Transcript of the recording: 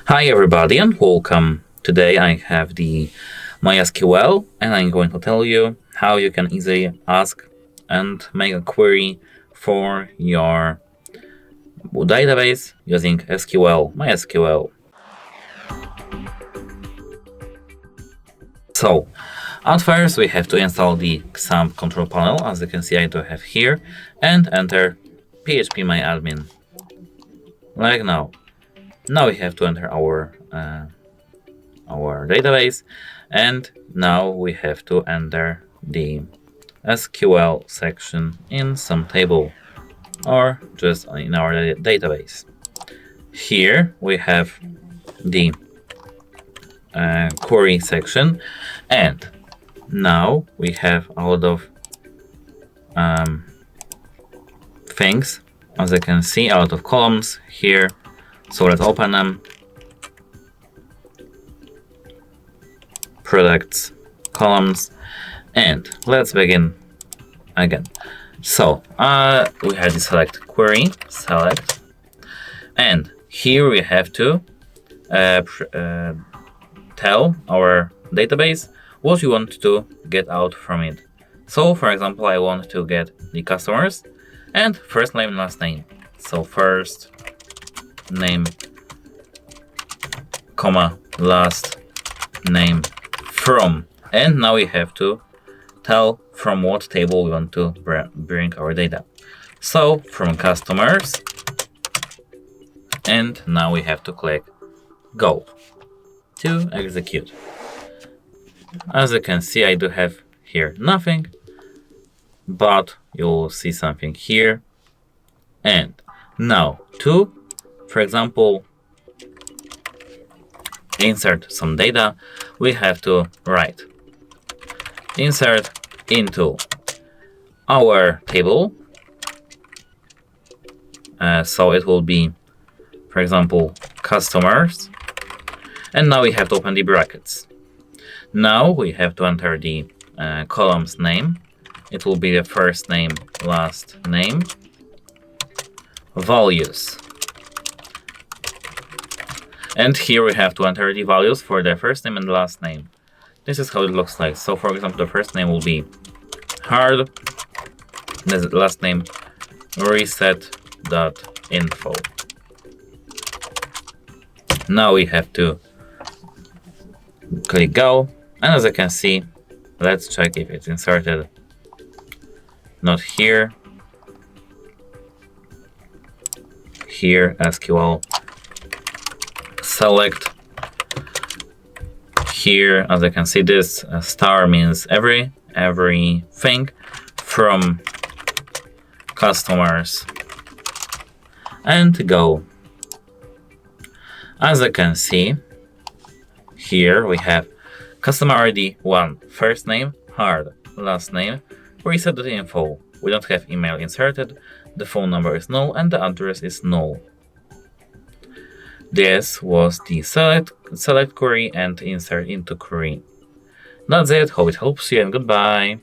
Hi everybody and welcome. Today I have the MySQL and I'm going to tell you how you can easily ask and make a query for your database using SQL, MySQL. So, at first we have to install the XAMPP control panel, as you can see I do have here, and enter PHPMyAdmin, like now. Now we have to enter our database, and now we have to enter the SQL section in some table or just in our database. Here we have the query section, and now we have a lot of things, as you can see, a lot of columns here. So let's open them. Products, columns, and let's begin again. So we have the select query, select, and here we have to tell our database what you want to get out from it. So for example, I want to get the customers and first name, last name. So first name, comma, last name from, and now we have to tell from what table we want to bring our data. So from customers, and now we have to click go to execute. As you can see, I do have here nothing, but you'll see something here. And now to, for example, insert some data, we have to write insert into our table. So it will be, for example, customers, and now we have to open the brackets. Now we have to enter the column's name. It will be the first name, last name, values. And here we have to enter the values for the first name and last name. This is how it looks like. So for example, the first name will be hard, the last name Reset.Info. Now we have to click go, and as you can see, let's check if it's inserted. Not here. Here, SQL. Select. Here, as you can see, this star means everything from customers, and go. As you can see, here we have customer ID 1, first name, hard, last name, Reset.Info. We don't have email inserted, the phone number is null, and the address is null. This was the select query and insert into query. That's it. Hope it helps you, and goodbye.